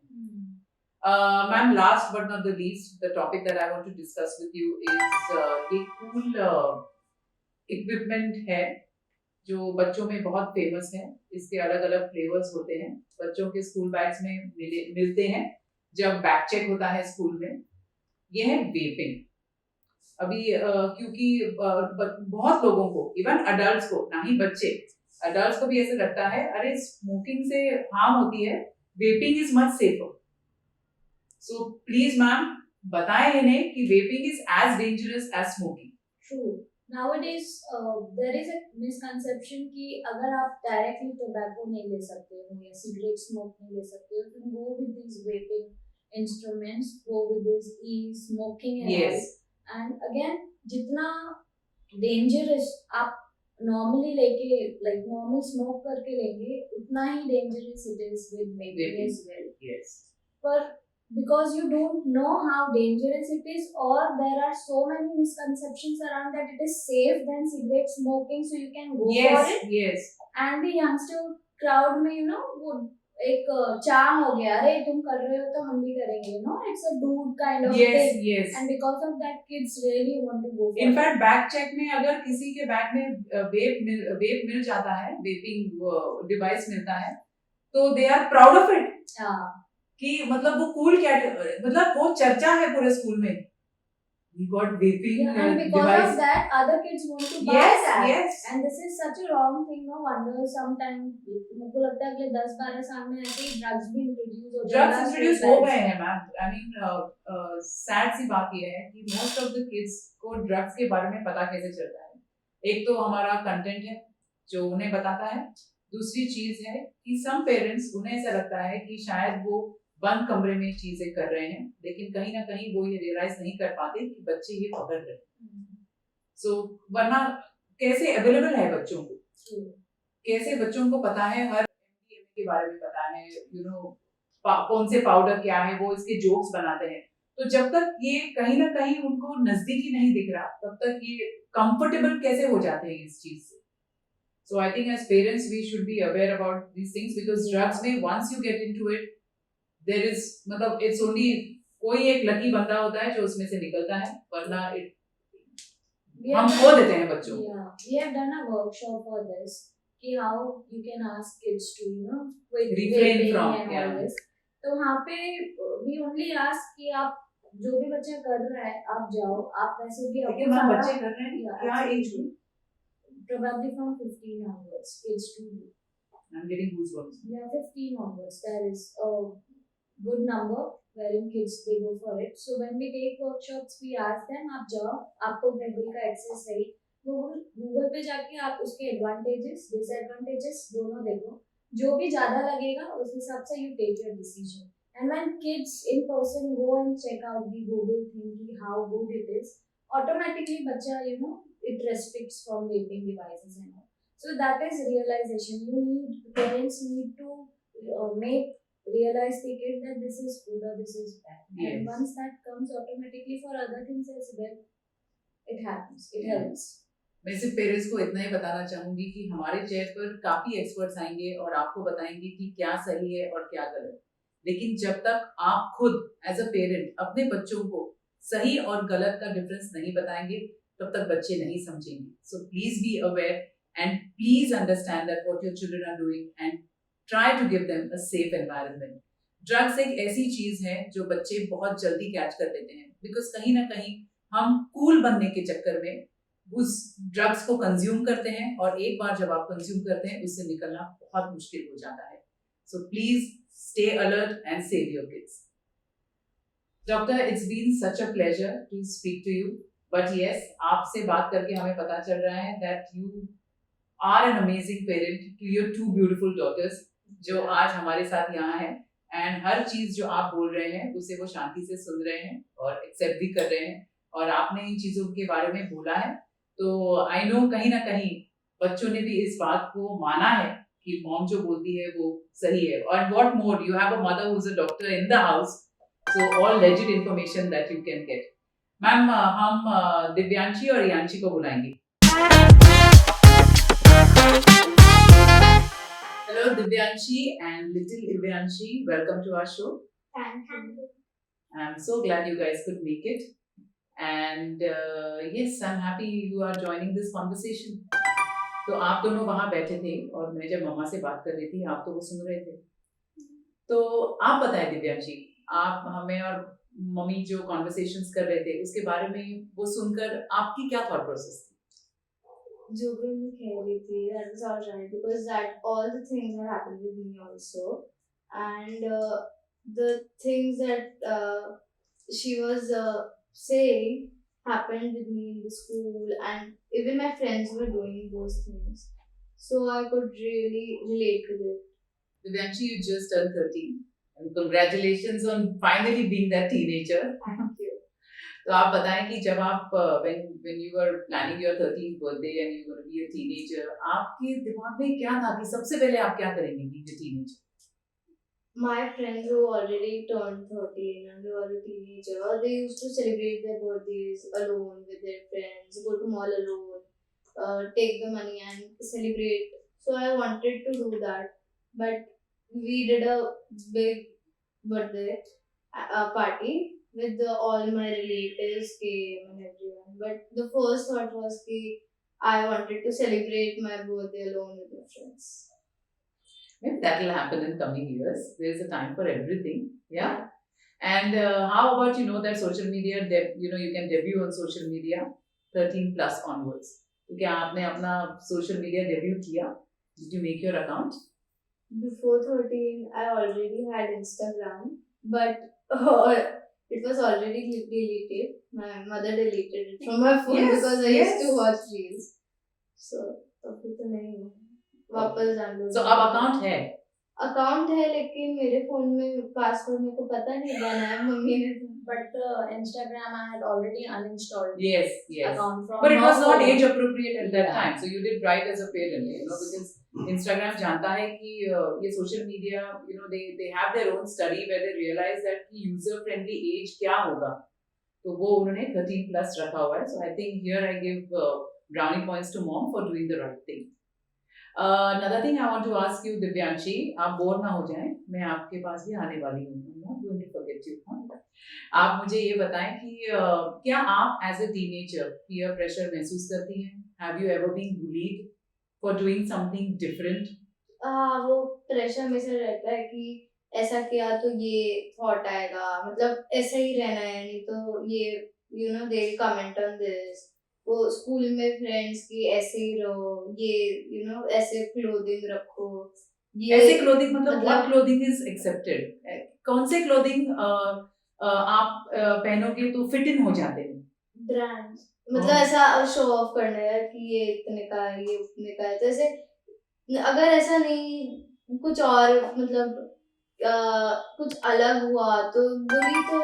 Ma'am, last but not the least, the topic that I want to discuss with you is एक cool equipment है जो बच्चों में बहुत फेमस है. इसके अलग अलग फ्लेवर्स होते हैं. बच्चों के स्कूल बैग्स में मिलते हैं जब बैग चेक होता है स्कूल में. ये है वेपिंग. अभी क्योंकि बहुत लोगों को इवन अडल्ट्स को ना ही बच्चे अडल्ट्स को भी ऐसे लगता है अरे स्मोकिंग से हार्म होती है, vaping is much safer. So please ma'am बताएं इन्हें कि vaping is as dangerous as smoking. True. Nowadays there is a misconception कि अगर आप directly tobacco नहीं ले सकते हो या cigarette smoke नहीं ले सकते हो तो go with these vaping instruments, go with this e-smoking and yes. all. And again जितना dangerous आप normally लेके like normal smoke करके लेंगे उतना ही dangerous it is with vaping as well. Yes. पर because you don't know how dangerous it is or there are so many misconceptions around that it is safe than cigarette smoking so you can go yes, for it. Yes. And the youngster crowd में you know वो एक charm हो गया अरे तुम कर रहे हो तो हम भी करेंगे. No, it's a dude kind of yes, thing. Yes. And because of that kids really want to go for in fact bag check में अगर किसी के बैग में वेप मिल जाता है, वेपिंग डिवाइस मिलता है तो they are proud of it. Yeah. कि मतलब वो कूल क्या मतलब वो चर्चा है पूरे स्कूल में. We got vaping and because device. of that other kids want to buy that. Yes. And this is such a wrong thing. No wonder sometimes मुझको लगता है अगले 10-12 साल में ऐसे ही ड्रग्स भी इंट्रोड्यूस हो जाएगा. ड्रग्स इंट्रोड्यूस हो गए हैं मैम. आई मीन सैड सी बात ये है कि मोस्ट ऑफ द किड्स को ड्रग्स के बारे में पता कैसे चलता है. एक तो हमारा कंटेंट है जो उन्हें बताता है. दूसरी चीज है कि सम पेरेंट्स उन्हें ऐसा लगता है कि शायद वो बंद कमरे में चीजें कर रहे हैं लेकिन कहीं ना कहीं वो ये रियलाइज नहीं कर पाते कि बच्चे ये पकड़ रहे हैं. सो वरना कैसे अवेलेबल है बच्चों को, कैसे बच्चों को पता है हर MDMA के बारे में पता है, यू नो कौन से पाउडर क्या है, वो इसके जोक्स बनाते हैं. तो जब तक ये कहीं ना कहीं उनको नजदीकी नहीं दिख रहा तब तक ये कंफर्टेबल कैसे हो जाते हैं इस चीज से. So I think as parents we should be aware about these things because drugs में once you get into it there is मतलब it's only कोई एक लकी बंदा होता है जो उसमें से निकलता है वरना हम खो देते हैं बच्चों को। Yeah, we have done a workshop for this. कि how you can ask kids to quit Refrain vaping from, and yeah. all this. तो वहाँ पे we only ask कि आप जो भी बच्चा कर रहा है आप जाओ, आप वैसे भी लेकिन आपको हम सारा बच्चे कर रहे हैं Yeah, क्या as absolutely. Probably from 15 onwards, kids to do. I'm getting goosebumps. Yeah, 15 onwards. That is a good number wherein kids they go for it. So when we take workshops, we ask them आप जाओ, आपको Google का access है, गूगल पे जाके आप उसके एडवांटेजेस डिसएडवांटेजेस दोनों देखो, जो भी ज्यादा लगेगा उस हिसाब से you take your decision. And when kids in person go and check out the Google thing, how good it is, automatically bacha it restricts from vaping devices and all. So that is realization. Parents need to make realize the kid that this is good or this is bad. Yes. And once that comes automatically for other things as well, it happens. It helps. मैं सिर्फ पेरेंट्स को इतना ही बताना चाहूंगी कि हमारे चेयर पर काफी एक्सपर्ट्स आएंगे और आपको बताएंगे कि क्या सही है और क्या गलत, लेकिन जब तक आप खुद एज अ पेरेंट अपने बच्चों को सही और गलत का डिफरेंस नहीं बताएंगे तब तक बच्चे नहीं समझेंगे. So please be aware and please understand that what your children are doing and try to give them a safe environment. Drugs एक ऐसी चीज है जो बच्चे बहुत जल्दी कैच कर लेते हैं बिकॉज कहीं ना कहीं हम कूल बनने के चक्कर में उस ड्रग्स को कंज्यूम करते हैं और एक बार जब आप कंज्यूम करते हैं उससे निकलना बहुत मुश्किल हो जाता है. So please stay alert and save your kids. Doctor, it's been such a pleasure to speak to you. But yes, आपसे बात करके हमें पता चल रहा है that you are an amazing parent to your two beautiful daughters जो आज हमारे साथ यहाँ हैं and हर चीज जो आप बोल रहे हैं उसे वो शांति से सुन रहे हैं और एक्सेप्ट भी कर रहे हैं और आपने इन चीजों के बारे में बोला है तो आई नो कहीं ना कहीं बच्चों ने भी इस बात को माना है कि मॉम जो बोलती है वो सही है. और what more, you have a mother who is a doctor in the house, so all legit information that you can get. Ma'am हम दिव्यांशी और यांशी को बुलाएंगे. Hello Divyanshi and little Ivyanshi, welcome to our show. Thank you. I'm so glad you guys could make it. And yes, I'm happy you are joining this conversation. तो आप दोनों वहां बैठे थे और मैं जब मम्मा से बात कर रही थी आप तो वो सुन रहे थे. तो आप बताएं दिव्यांशी, आप हमें और मम्मी जो कॉन्वर्सेशंस कर रहे थे उसके बारे में वो सुनकर आपकी क्या थॉट प्रोसेस थी? जो भी मैं कह रही थी, that was all right because that all the things that happened with me also, and the things that she was saying happened with me in the school, and even my friends were doing those things, so I could really relate with it. Divyanshi, you just turned 13 and congratulations on finally being that teenager. Thank you. तो आप बताएं कि जब आप when you were planning your 13th birthday and you were to be a teenager, आपके दिमाग में क्या था कि सबसे पहले आप क्या करेंगे being a teenager? My friends who already turned 13 and who are a teenager, they used to celebrate their birthdays alone with their friends, go to mall alone, take the money and celebrate. So I wanted to do that, but we did a big birthday party with all my relatives came and everyone. But the first thought was that I wanted to celebrate my birthday alone with my friends. Maybe that will happen in coming years. There's a time for everything. Yeah. And how about that social media, you can debut on social media 13 plus onwards. तो क्या आपने अपना social media debut किया? Did you make your account? Before 13, I already had Instagram, but it was already deleted. My mother deleted it from my phone because I used to watch reels. So, अभी तो नहीं हूँ. वापस डाउनलोड. So अब account है? अकाउंट है लेकिन मेरे फोन में पासवर्ड मेरे को पता नहीं बनाया मम्मी ने. But Instagram I had already uninstalled. Yes. Account from. But it was not age appropriate at that time, so you did right as a parent, because Instagram जानता है कि ये social media, they have their own study where they realize that user friendly age क्या होगा, तो वो उन्होंने 13 plus रखा हुआ है. So I think here I give brownie points to mom for doing the right thing. Another thing I want to ask you, Divyanshi, आप बोर ना हो जाएं, मैं आपके पास भी आने वाली हूँ. I'm not going to forget you. हाँ? आप मुझे ये बताएं कि क्या आप as a teenager peer pressure महसूस करती हैं? Have you ever been bullied for doing something different? वो प्रेशर हमेशा रहता है कि ऐसा किया तो ये थॉट आएगा, मतलब ऐसा ही रहना है, नहीं तो ये दे कमेंट ऑन दिस। वो स्कूल में फ्रेंड्स की ऐसे ही रहो, ये ऐसे क्लोथिंग रखो, ये ऐसे क्लोथिंग मतलब व्हाट मतलब क्लोथिंग इज एक्सेप्टेड? कौन से क्लोथिंग आप पहनोगे तो फिट इन हो जाते हैं? ब्रांड, मतलब हाँ. ऐसा शो ऑफ करना है कि ये इतने का है, ये उतने का है। जैसे अगर ऐसा नहीं कुछ और मतलब कुछ अलग हुआ तो बुली तो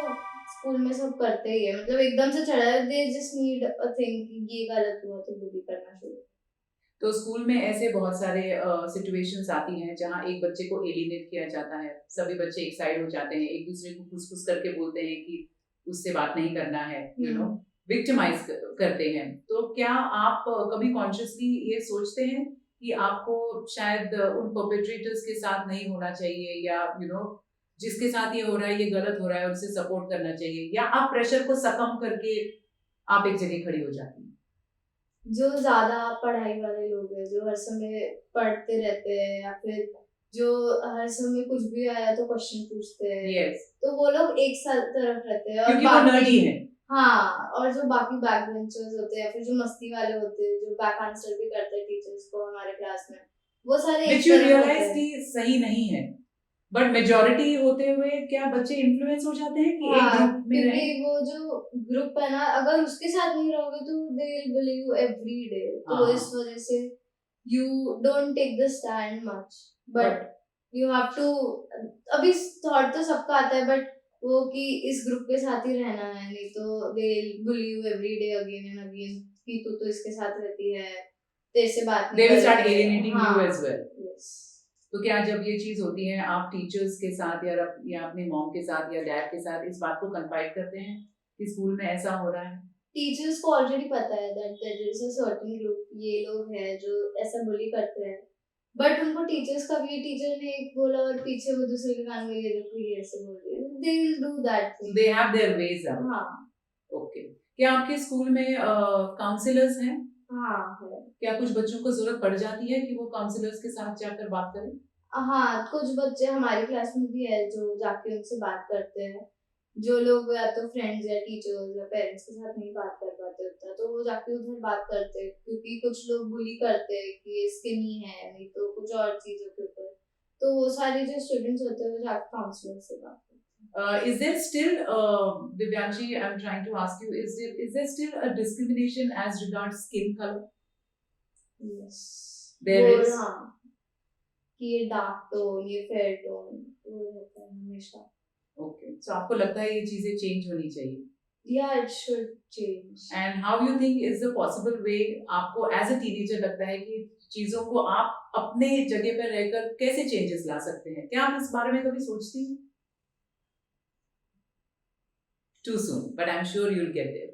स्कूल में सब करते ही है, मतलब एकदम से चढ़ा है, they just need a thing कि ये गलत हुआ तो बुली करना शुरू। तो स्कूल में ऐसे बहुत सारे सिचुएशंस आती हैं जहाँ एक बच्चे को एलिनेट किया जाता है, सभी बच्चे एक साइड हो जाते हैं, एक दूसरे को खुस करके बोलते हैं कि उससे बात नहीं करना है, यू नो, विक्टिमाइज करते हैं. तो क्या आप कभी कॉन्शियसली ये सोचते हैं कि आपको शायद उन परपेट्रेटर्स के साथ नहीं होना चाहिए, या जिसके साथ ये हो रहा है ये गलत हो रहा है, उनसे सपोर्ट करना चाहिए, या आप प्रेशर को सकम करके आप एक जगह खड़ी हो जाती हैं? जो ज्यादा पढ़ाई वाले लोग हैं, जो हर समय पढ़ते रहते हैं, या फिर जो हर समय कुछ भी आया तो क्वेश्चन पूछते हैं, यस, तो वो लोग एक साथ तरफ रहते हैं, और क्योंकि वो नर्डी है. हाँ, और जो बाकी बैक बेंचर्स होते हैं या फिर जो मस्ती वाले होते हैं, जो बैक आंसर भी करते हैं टीचर्स को हमारे क्लास में, वो सारे एक विच यू तरफ होते रियलाइज हैं। कि सही नहीं है, बट मेजोरिटी होते हुए क्या बच्चे इन्फ्लुएंस हो जाते हैं कि एक हाँ, ग्रुप में क्योंकि रहें? वो जो ग्रुप है ना, अगर उसके साथ नहीं रहोगे तो they will bully you every day, तो हाँ, इस वजह से you don't take the stand much, but you have to, अभी थॉट तो सबका आता है, बट वो कि इस ग्रुप के साथ ही रहना है, नहीं तो they will bully you every day again and again कि तू तो इसके साथ रहती है, तेरे से बात दे नहीं विल स्टार्ट करेंगे। एलिनेटिंग यू हाँ, एज वेल. यस। तो क्या जब ये चीज होती है आप टीचर्स के साथ या अपने मॉम के साथ या डैड के साथ इस बात को कन्फाइड करते हैं कि स्कूल में ऐसा हो रहा है? टीचर्स को ऑलरेडी पता है that there is a certain group, ये लोग हैं जो ऐसा बुली करते हैं, बट उनको टीचर्स का भी, टीचर ने एक बोला और पीछे वो दूसरे के कान में ये देखो ये ऐसे बोल रही है, they will do that thing. They have their veg out. हाँ, ओके. क्या आपके स्कूल में काउंसलर्स हैं? हाँ है। क्या कुछ बच्चों को जरूरत पड़ जाती है कि वो काउंसलर्स के साथ जाकर बात करें? हाँ, कुछ बच्चे हमारी क्लास में भी है जो जाके उनसे बात करते हैं, जो लोग या तो फ्रेंड्स या टीचर्स या पेरेंट्स के साथ नहीं बात कर पाते उतना, तो वो जाके उधर बात करते हैं, क्योंकि कुछ लोग बुली करते हैं कि स्किनी है, नहीं तो कुछ और चीजों के ऊपर, तो वो सारे जो स्टूडेंट्स होते हैं वो जाके काउंसलर से बात करते Is there still, Divyanshi, I'm trying to ask you, is there still a discrimination as regards skin color? हैं। यस, There वो is. हाँ, कि ये डार्क टोन, ये फेयर टोन, वो रहता है हमेशा। Okay. So आपको लगता है ये चीजें चेंज होनी चाहिए? Yeah, it should change. And how you think is the possible way, आपको as a teenager लगता है कि चीजों को आप अपने जगह पर रहकर कैसे चेंजेस ला सकते हैं? क्या आप इस बारे में कभी सोचती हैं? Too soon, but I'm sure you'll get there.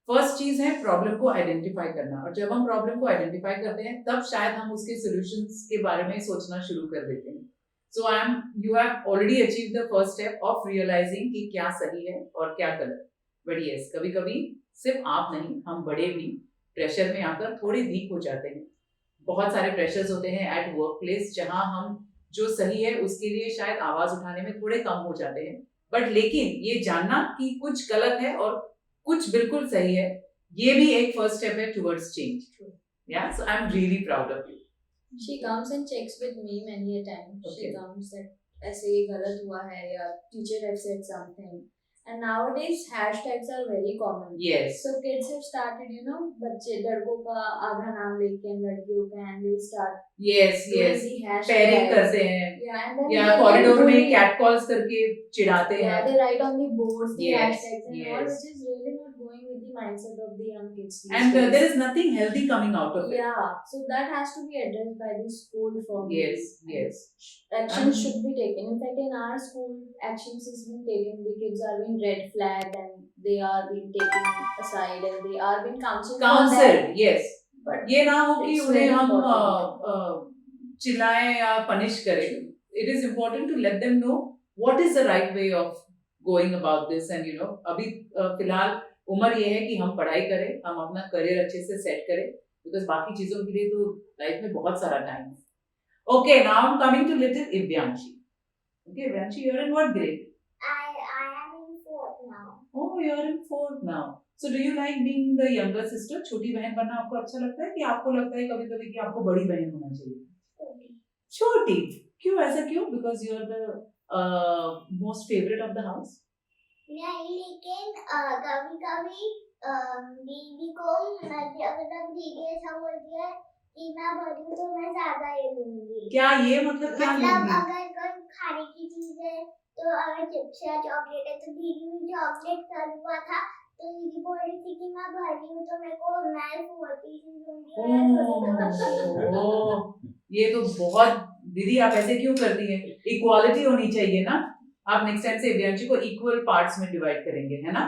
First चीज है प्रॉब्लम को आइडेंटिफाई करना, और जब हम प्रॉब्लम को आइडेंटिफाई करते हैं तब शायद हम उसके सॉल्यूशंस के बारे में सोचना शुरू कर देते हैं. So you have already achieve the first step of realising कि क्या सही है और क्या गलत. बट यस, कभी कभी सिर्फ आप नहीं, हम बड़े भी प्रेशर में आकर थोड़े वीक हो जाते हैं. बहुत सारे प्रेशर्स होते हैं एट वर्क प्लेस जहाँ हम जो सही है उसके लिए शायद आवाज उठाने में थोड़े कम हो जाते हैं. बट लेकिन ये जानना कि कुछ गलत है और कुछ बिल्कुल सही है, ये भी एक फर्स्ट स्टेप है टुवर्ड्स चेंज. या so I am really proud of you. She comes and checks with me many a time. Okay. She comes that ऐसे ये गलत हुआ है या teacher have said something. And nowadays hashtags are very common. Yes. So kids have started, बच्चे लड़कों का आधा नाम लेके लड़कियों का, and they start Yes, doing yes. the hashtags. Pairing करते हैं. Yeah, and then या they कॉरिडोर में bully. कैट कॉल्स करके चिढ़ाते Yeah, हैं. they write on the boards the Yes, hashtags and all, yes. which is really not going with the mindset of the young kids these And days. there is nothing healthy coming out of it. Yeah, so that has to be addressed by the school for me. Yes, yes. Actions should be taken. In fact, in our school, actions is being taken. The kids are being red flagged and they are being taken aside and they are being counseled. Counseled, yes. But ये ना हो कि it's उन्हें very हम important. चिल्लाएं या पनिश करें. It is important to let them know what is the right way of going about this, and you know अभी फिलहाल उम्र ये है कि हम पढ़ाई करें, हम अपना करियर अच्छे से सेट करें, बिकॉज बाकी चीजों के लिए तो लाइफ में बहुत सारा टाइम है. Okay, now I'm coming to little Ivyanshi. Okay, Ivyanshi, you're in what grade? I am in 4th now. Oh, you're in 4th now. So do you like being the younger sister? छोटी बहन बनना आपको अच्छा लगता है कि आपको लगता है कभी-कभी कि आपको बड़ी बहन होना चाहिए? छोटी. क्यों ऐसा क्यों? Because you're the most favorite of the house. नहीं, लेकिन कभी-कभी दीदी को मतलब दीदी ऐसा बोलती है कि मैं बड़ी हूँ तो मैं ज्यादा ये लूंगी. क्या ये मतलब क्या मतलब लूंगी? अगर कोई खाने की चीज है तो अगर चिप्स या चॉकलेट है तो दीदी ने चॉकलेट कर हुआ था तो दीदी बोल रही थी कि मैं बड़ी हूँ तो मेरे को मैं 4 पीसेस दूंगी और मैं छोटे को ओह, ये तो बहुत दीदी आप ऐसे क्यों करती हैं? इक्वालिटी होनी चाहिए ना. आप नेक्स्ट टाइम से इव्यांशी को इक्वल पार्ट्स में डिवाइड करेंगे, है ना?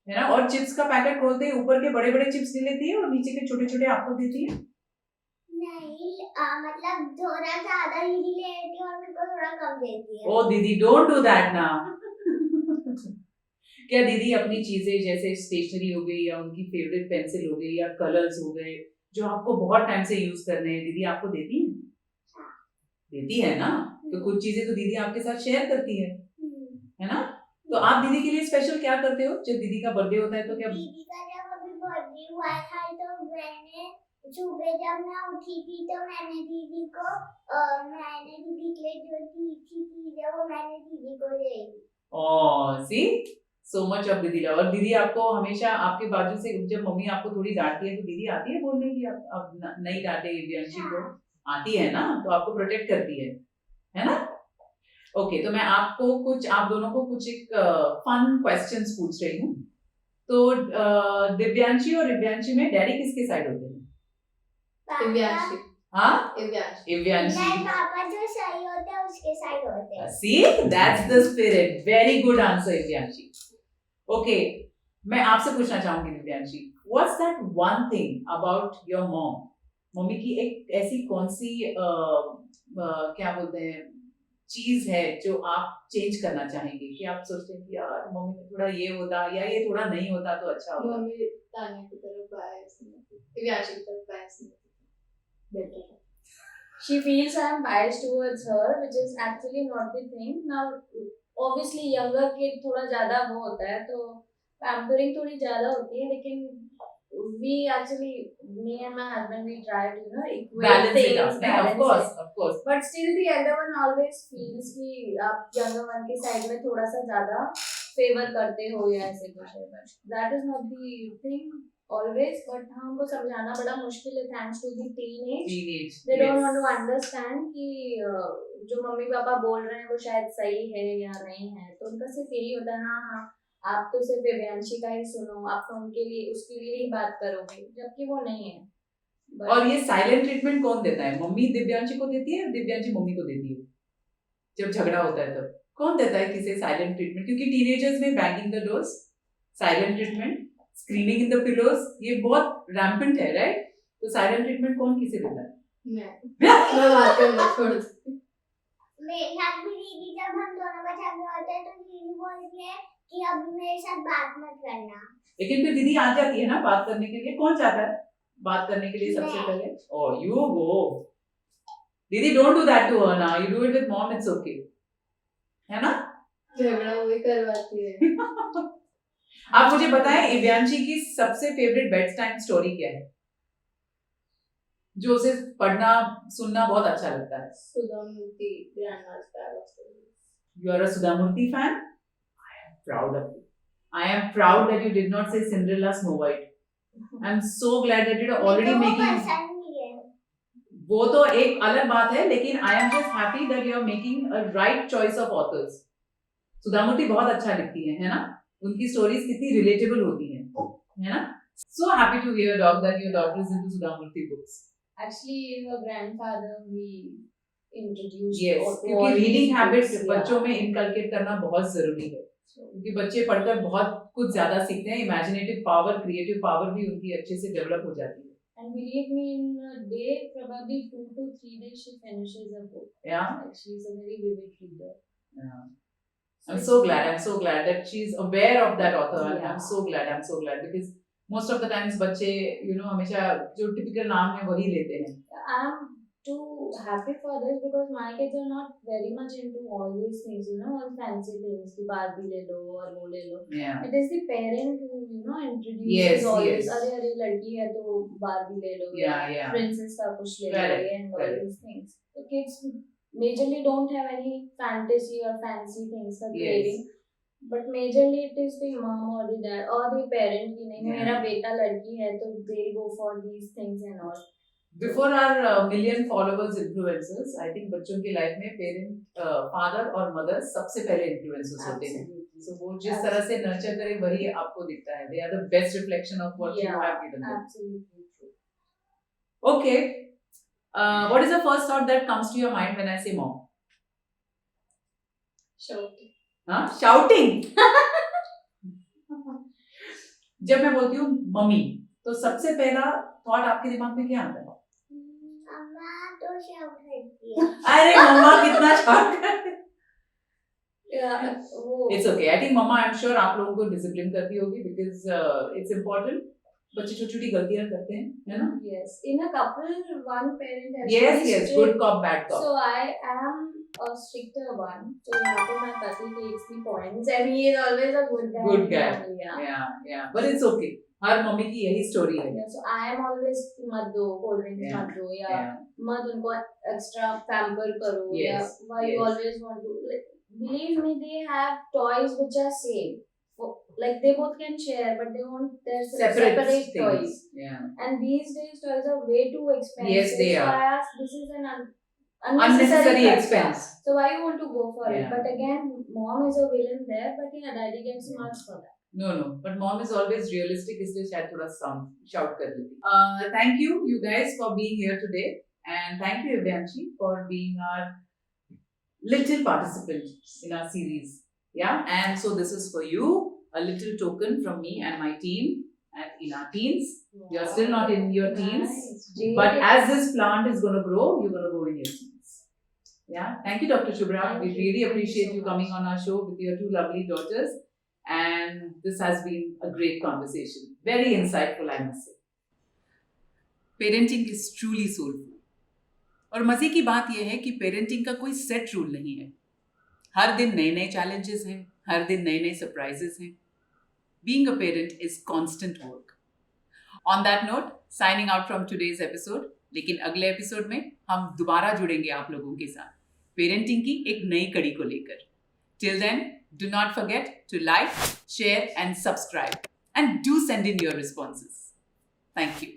है ना? और चिप्स का पैकेट खोलते ही ऊपर के बड़े-बड़े चिप्स ले लेती है और नीचे के छोटे-छोटे आपको देती है. नहीं, मतलब थोड़ा ज्यादा दीदी ले लेती है और मेरे को थोड़ा कम देती है. ओ दीदी, डोंट डू दैट ना. क्या दीदी अपनी चीजें जैसे स्टेशनरी हो गई या उनकी फेवरेट पेंसिल हो गई या कलर्स हो गए जो आपको बहुत टाइम से यूज करने हैं, दीदी आपको देती है? देती है ना. तो कुछ चीजें तो दीदी आपके साथ शेयर करती है ना? तो आप दीदी के लिए स्पेशल क्या करते हो जब दीदी का बर्थडे होता है? तो क्या दीदी का जब अभी बर्थडे हुआ था तो मैंने सुबह जब मैं उठी थी तो मैंने दीदी के लिए जो चीजें वो मैंने दीदी को दे दी. ओह, सी सो मच ऑफ दीदी लव. और दीदी आपको हमेशा आपके बाजू से जब मम्मी आपको थोड़ी डांटती है तो दीदी आती है बोलने की अब नहीं डांटे इव्यांशी को? आती है ना, तो आपको प्रोटेक्ट करती है ना? ओके, तो मैं आप दोनों को कुछ एक फन क्वेश्चंस पूछ रही हूँ. तो दिव्यांशी और इव्यांशी में डैडी किसके साइड होते हैं? इव्यांशी. हाँ, इव्यांशी. इव्यांशी. पापा जो सही होते हैं उसके साइड होते हैं. See, that's the spirit. Very good answer, इव्यांशी. Okay, मैं आपसे पूछना चाहूंगी Divyanshi, what's that one thing about your mom? Mummy की एक ऐसी कौन सी क्या बोलते हैं चीज है जो आप चेंज करना चाहेंगे कि आप सोचते हैं कि यार मम्मी में थोड़ा ये होता या ये थोड़ा नहीं होता तो अच्छा होता? मम्मी तान्या की तरफ बायस नहीं, इव्यांशी की तरफ बायस नहीं, बेटर है. She feels I am biased towards her, which is actually not the thing. Now, obviously younger kid थोड़ा ज़्यादा वो होता है तो pampering थोड़ी ज़्यादा होती है, लेकिन we actually, me and my husband, we try to equate Balance it things, out. नहीं, balance of course. But still the elder one always feels कि आप younger one के side में थोड़ा सा ज़्यादा favor करते हो या ऐसे कुछ है, but that is not the thing always. But हाँ, उनको समझाना बड़ा मुश्किल है thanks to the teenage. They don't want to understand कि जो मम्मी पापा बोल रहे हैं वो शायद सही है या नहीं है, तो उनका सिर्फ यही होता है हाँ आप तो सिर्फ इव्यांशी का ही सुनो, आप तो उनके लिए उसके लिए ही बात करोगे, जबकि वो नहीं है. और ये साइलेंट ट्रीटमेंट कौन देता है? मम्मी दिव्यांशी को देती है, दिव्यांशी मम्मी को देती है? जब झगड़ा होता है तब कौन देता है किसे साइलेंट ट्रीटमेंट? क्योंकि टीनेजर्स में banging the doors, silent treatment, screaming in the pillows, ये बहुत रैम्पेंट है, राइट? तो साइलेंट ट्रीटमेंट कौन किसे देता है? मैं बात करना छोड़ दूँ. मेरे साथ भी दीदी, जब हम दोनों का झगड़ा होता है तो दीदी बोलती है कि अब मेरे साथ बात मत करना. लेकिन फिर दीदी आ जाती है ना बात करने के लिए. कौन चाहता है बात करने के लिए सबसे पहले? Oh, you go. दीदी, don't do that to her ना. You do it with mom, it's okay, है ना? झगड़ा वही करवाती है. आप मुझे बताएं इव्यांशी की सबसे फेवरेट बेड टाइम स्टोरी क्या है जो उसे पढ़ना सुनना बहुत अच्छा लगता है? सुधा मूर्ति, ग्रैंडमा's bag of stories. You are a Sudha Murthy fan? I am proud of you. I am proud that you did not say Cinderella, Snow White. I am so glad that you are already making. वो तो एक अलग बात है, लेकिन I am just happy that you are making a right choice of authors. सुधा मूर्ति बहुत अच्छा लिखती है ना? उनकी स्टोरीज कितनी रिलेटेबल होती हैं, है ना? So happy to hear, dog, that your daughter is into Sudha Murthy books. Actually, her grandfather we introduced. Yes, क्योंकि रीडिंग हैबिट बच्चों में इनकलकेट करना बहुत जरूरी है, क्योंकि बच्चे पढ़कर बहुत कुछ ज्यादा सीखते हैं. इमेजिनेटिव पावर, क्रिएटिव पावर भी उनकी अच्छे से डेवलप हो जाती है. And believe me, in a day, probably 2 to 3 days, she finishes a book. Yeah. Like, she's a very vivid reader. Yeah. I'm so glad that she's aware of that author. And Yeah. I'm so glad because most of the times बच्चे हमेशा जो typical नाम है वही लेते हैं. I'm too happy for this because my kids are not very much into all these things, all fancy things. The Barbie ले लो और वो ले लो. Yeah. It is the parent who introduces Yes, all yes. this. अरे लड़की है तो Barbie ले लो. Yeah. Princess का कुछ ले लो Correct, and all correct. these things. The kids majorly don't have any fantasy or fancy things that Yes. craving. But majorly it is the mom or the dad or the parent की नहीं Yeah. मेरा बेटा लड़की है तो they go for these things and all. Before our million followers influencers, I think बच्चों की लाइफ में पेरेंट फादर और मदर सबसे पहले इन्फ्लुएंसर्स होते हैं. Absolutely. So वो जिस तरह से नर्चर करे वही आपको दिखता है. They are the best reflection of what you Yeah, have given them. Absolutely true. Okay. What is the first thought that comes to your mind when I say mom? Shouting. हाँ, shouting. जब मैं बोलती हूँ मम्मी तो सबसे पहला थॉट आपके दिमाग में क्या आता है? अम्मा तो शाउट करती है। अरे मम्मा कितना शाउट करती है. Yeah, It's okay. I think mama, I'm sure आप लोगों को डिसिप्लिन करती होगी because it's important. बच्चे छोटी छोटी गलतियां करते हैं, है ना? Yes. In a couple, one parent has to Yes, be yes. strict. Good cop, bad cop. So I am a stricter one. So यहाँ पे my pati takes the points and he is always a good guy. Good in the guy. family, Yeah, yeah. But it's okay. Her mummy की यही स्टोरी है. Yeah, so I am always मत दो, cold drinks Yeah. मत दो या Yeah. मत उनको extra pamper करो या Yes, why you yes. always want to. Like, believe me, they have toys which are same. Like they both can share, but they want their separate things. toys. Yeah. And these days toys are way too expensive. Yes, they so are. I asked, this is an Unnecessary kharcha. expense. So why you want to go for Yeah. it? But again, mom is a villain there, but yeah, daddy gets marks for that. No. But mom is always realistic. इसलिए शायद थोड़ा shout कर देती. Thank you guys for being here today, and thank you Evyanshi for being our little participant in our series. Yeah, and so this is for you, a little token from me and my team and in our teens. You're still not in your teens, Nice. but as this plant is going to grow, you're going to go in your teens. Yeah, thank you, Dr. Shubhra. Thank We you. really Thank you appreciate so you coming on our show with your two lovely daughters. And this has been a great conversation. Very insightful, I must say. Parenting is truly soulful. और मजे की बात यह है कि पेरेंटिंग का कोई सेट रूल नहीं है. हर दिन नए नए चैलेंजेस हैं, हर दिन नए नए सरप्राइजेस हैं. Being a parent is constant work. On that note, signing out from today's episode. लेकिन अगले एपिसोड में हम दोबारा जुड़ेंगे आप लोगों के साथ पेरेंटिंग की एक नई कड़ी को लेकर. Till then, do not forget to like, share and subscribe, and do send in your responses. Thank you.